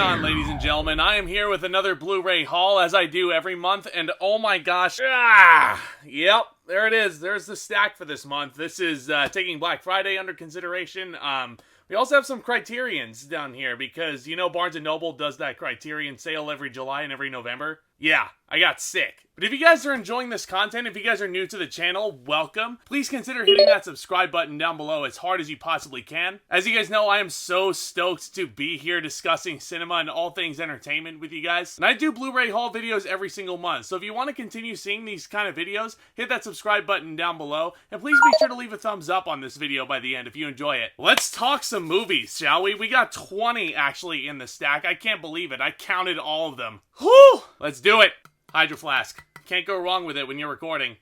on, ladies and gentlemen? I am here with another Blu-ray haul, as I do every month, and oh my gosh, yep, there it is. There's the stack for this month. This is taking Black Friday under consideration. We also have some Criterions down here, because, you know, Barnes & Noble does that Criterion sale every July and every November. Yeah, I got sick. But if you guys are enjoying this content, if you guys are new to the channel, welcome. Please consider hitting that subscribe button down below as hard as you possibly can. As you guys know, I am so stoked to be here discussing cinema and all things entertainment with you guys. And I do Blu-ray haul videos every single month, so if you want to continue seeing these kind of videos, hit that subscribe button down below, and please be sure to leave a thumbs up on this video by the end if you enjoy it. Let's talk some movies, shall we? We got 20 actually in the stack. I can't believe it. I counted all of them. Whew! Let's do it. Hydro Flask. Can't go wrong with it when you're recording.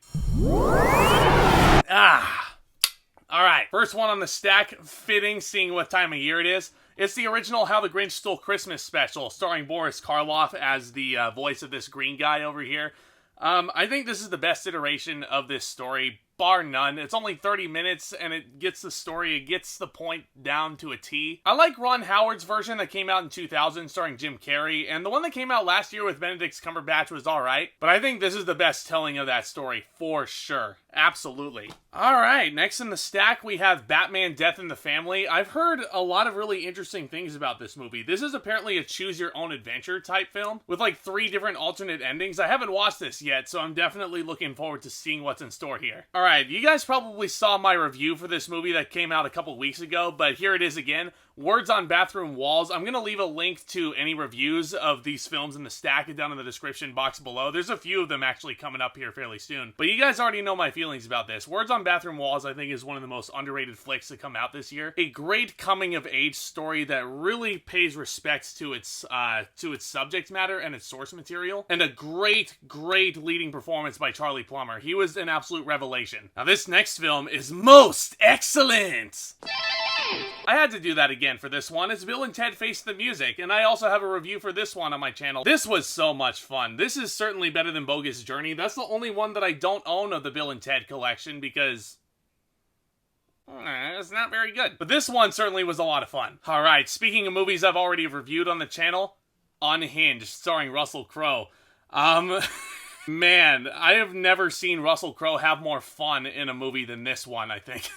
Alright, first one on the stack, fitting seeing what time of year it is. It's the original How the Grinch Stole Christmas special, starring Boris Karloff as the voice of this green guy over here. I think this is the best iteration of this story, bar none. It's only 30 minutes, and it gets the story, it gets the point down to a T. I like Ron Howard's version that came out in 2000, starring Jim Carrey, and the one that came out last year with Benedict Cumberbatch was alright, but I think this is the best telling of that story, for sure. Absolutely. Alright, next in the stack we have Batman Death in the Family. I've heard a lot of really interesting things about this movie. This is apparently a choose-your-own-adventure type film, with like 3 different alternate endings. I haven't watched this yet, so I'm definitely looking forward to seeing what's in store here. Alright, you guys probably saw my review for this movie that came out a couple weeks ago, but here it is again. Words on Bathroom Walls. I'm going to leave a link to any reviews of these films in the stack down in the description box below. There's a few of them actually coming up here fairly soon. But you guys already know my feelings about this. Words on Bathroom Walls, I think, is one of the most underrated flicks to come out this year. A great coming-of-age story that really pays respect to its subject matter and its source material. And a great, great leading performance by Charlie Plummer. He was an absolute revelation. Now, this next film is most excellent! I had to do that again for this one. It's Bill and Ted Face the Music, and I also have a review for this one on my channel. This was so much fun. This is certainly better than Bogus Journey. That's the only one that I don't own of the Bill and Ted collection because it's not very good. But this one certainly was a lot of fun. Alright, speaking of movies I've already reviewed on the channel, Unhinged, starring Russell Crowe. Man, I have never seen Russell Crowe have more fun in a movie than this one, I think.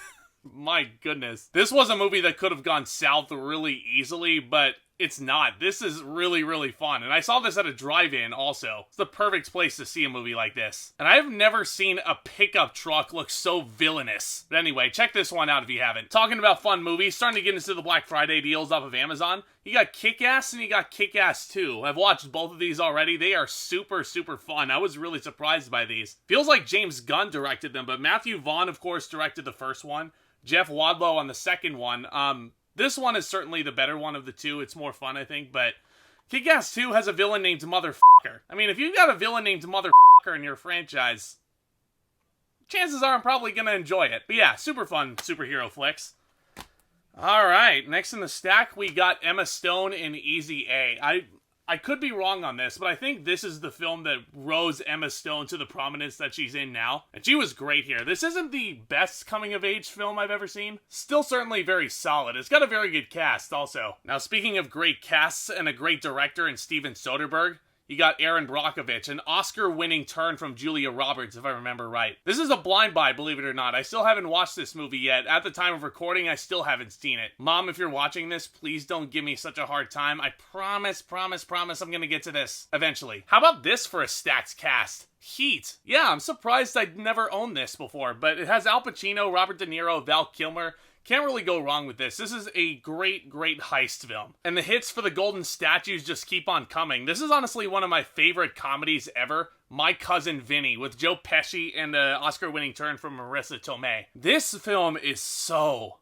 My goodness. This was a movie that could have gone south really easily, but it's not. This is really, really fun. And I saw this at a drive-in also. It's the perfect place to see a movie like this. And I've never seen a pickup truck look so villainous. But anyway, check this one out if you haven't. Talking about fun movies, starting to get into the Black Friday deals off of Amazon. You got Kick-Ass and you got Kick-Ass 2. I've watched both of these already. They are super, super fun. I was really surprised by these. Feels like James Gunn directed them, but Matthew Vaughn, of course, directed the first one. Jeff Wadlow on the second one. This one is certainly the better one of the two. It's more fun, I think, but Kick-Ass 2 has a villain named Motherfucker. I mean, if you've got a villain named Motherfucker in your franchise, chances are I'm probably gonna enjoy it. But yeah, super fun superhero flicks. Alright, next in the stack, we got Emma Stone in Easy A. I could be wrong on this, but I think this is the film that rose Emma Stone to the prominence that she's in now. And she was great here. This isn't the best coming-of-age film I've ever seen. Still certainly very solid. It's got a very good cast, also. Now, speaking of great casts and a great director in Steven Soderbergh, you got Aaron Brockovich, an Oscar-winning turn from Julia Roberts, if I remember right. This is a blind buy, believe it or not. I still haven't watched this movie yet. At the time of recording, I still haven't seen it. Mom, if you're watching this, please don't give me such a hard time. I promise I'm gonna get to this eventually. How about this for a stacked cast? Heat. Yeah, I'm surprised I'd never owned this before, but it has Al Pacino, Robert De Niro, Val Kilmer. Can't really go wrong with this. This is a great, great heist film. And the hits for the golden statues just keep on coming. This is honestly one of my favorite comedies ever. My Cousin Vinny, with Joe Pesci and an Oscar-winning turn from Marissa Tomei. This film is so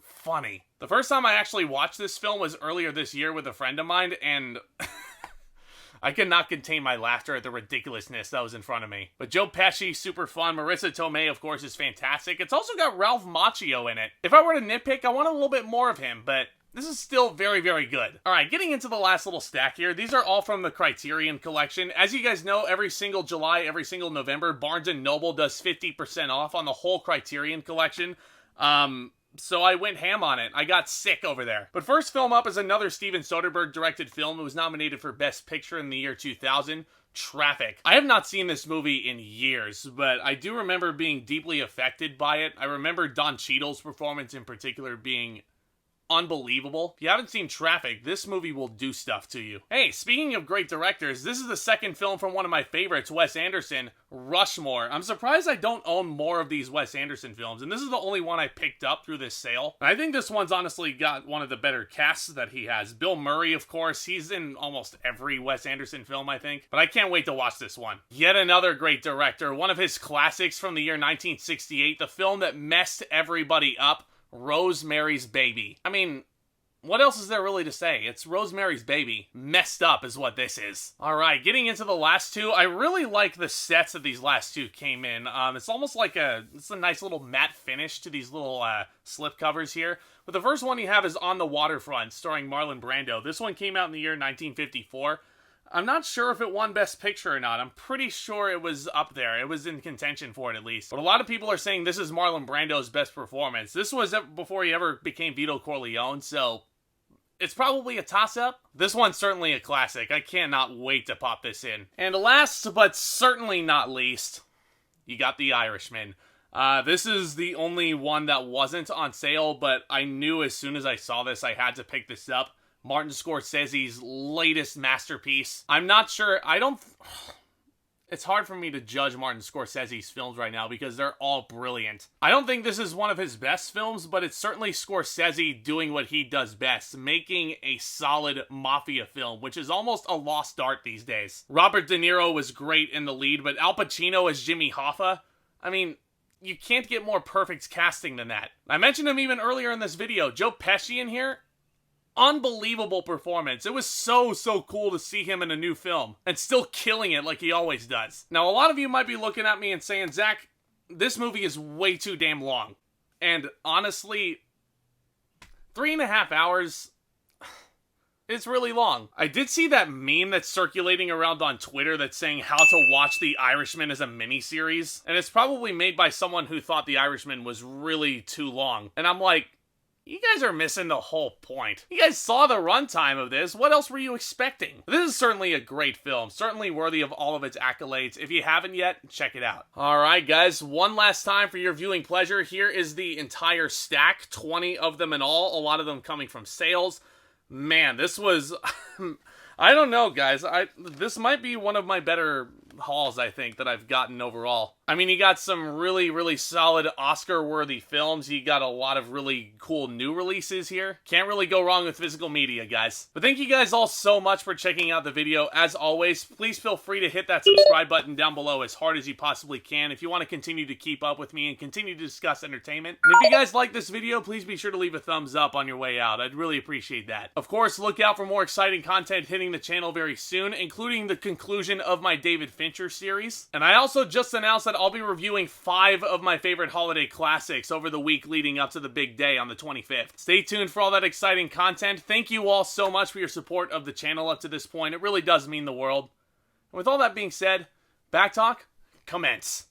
funny. The first time I actually watched this film was earlier this year with a friend of mine, and I could not contain my laughter at the ridiculousness that was in front of me. But Joe Pesci, super fun. Marissa Tomei, of course, is fantastic. It's also got Ralph Macchio in it. If I were to nitpick, I want a little bit more of him, but this is still very, very good. Alright, getting into the last little stack here. These are all from the Criterion Collection. As you guys know, every single July, every single November, Barnes & Noble does 50% off on the whole Criterion Collection. so I went ham on it. I got sick over there. But first film up is another Steven Soderbergh directed film. It was nominated for Best Picture in the year 2000. Traffic. I have not seen this movie in years, but I do remember being deeply affected by it. I remember Don Cheadle's performance in particular being unbelievable. If you haven't seen Traffic, this movie will do stuff to you. Hey, speaking of great directors, this is the second film from one of my favorites, Wes Anderson, Rushmore. I'm surprised I don't own more of these Wes Anderson films, and this is the only one I picked up through this sale. I think this one's honestly got one of the better casts that he has. Bill Murray, of course, he's in almost every Wes Anderson film, I think, but I can't wait to watch this one. Yet another great director, one of his classics from the year 1968, the film that messed everybody up, Rosemary's Baby. I mean, what else is there really to say? It's Rosemary's Baby. Messed up is what this is. Alright, getting into the last two, I really like the sets that these last two came in. It's almost like it's a nice little matte finish to these little slip covers here. But the first one you have is On the Waterfront, starring Marlon Brando. This one came out in the year 1954. I'm not sure if it won Best Picture or not. I'm pretty sure it was up there. It was in contention for it, at least. But a lot of people are saying this is Marlon Brando's best performance. This was before he ever became Vito Corleone, so it's probably a toss-up. This one's certainly a classic. I cannot wait to pop this in. And last, but certainly not least, you got The Irishman. This is the only one that wasn't on sale, but I knew as soon as I saw this, I had to pick this up. Martin Scorsese's latest masterpiece. I'm not sure, it's hard for me to judge Martin Scorsese's films right now because they're all brilliant. I don't think this is one of his best films, but it's certainly Scorsese doing what he does best, making a solid mafia film, which is almost a lost art these days. Robert De Niro was great in the lead, but Al Pacino as Jimmy Hoffa, I mean, you can't get more perfect casting than that. I mentioned him even earlier in this video. Joe Pesci in here, unbelievable performance. It was so cool to see him in a new film and still killing it like he always does. Now, a lot of you might be looking at me and saying, Zach, this movie is way too damn long. And honestly, 3.5 hours, it's really long. I did see that meme that's circulating around on Twitter that's saying how to watch The Irishman as a miniseries. And it's probably made by someone who thought The Irishman was really too long. And I'm like, you guys are missing the whole point. You guys saw the runtime of this. What else were you expecting? This is certainly a great film. Certainly worthy of all of its accolades. If you haven't yet, check it out. Alright guys, one last time for your viewing pleasure. Here is the entire stack. 20 of them in all. A lot of them coming from sales. Man, this was... I don't know, guys. This might be one of my better hauls, I think, that I've gotten overall. I mean, you got some really solid Oscar-worthy films. You got a lot of really cool new releases here. Can't really go wrong with physical media, guys. But thank you guys all so much for checking out the video. As always, please feel free to hit that subscribe button down below as hard as you possibly can if you want to continue to keep up with me and continue to discuss entertainment. And if you guys like this video, please be sure to leave a thumbs up on your way out. I'd really appreciate that. Of course, look out for more exciting content hitting the channel very soon, including the conclusion of my David Fincher series. And I also just announced that I'll be reviewing 5 of my favorite holiday classics over the week leading up to the big day on the 25th. Stay tuned for all that exciting content. Thank you all so much for your support of the channel up to this point. It really does mean the world. And with all that being said, Back Talk, commence.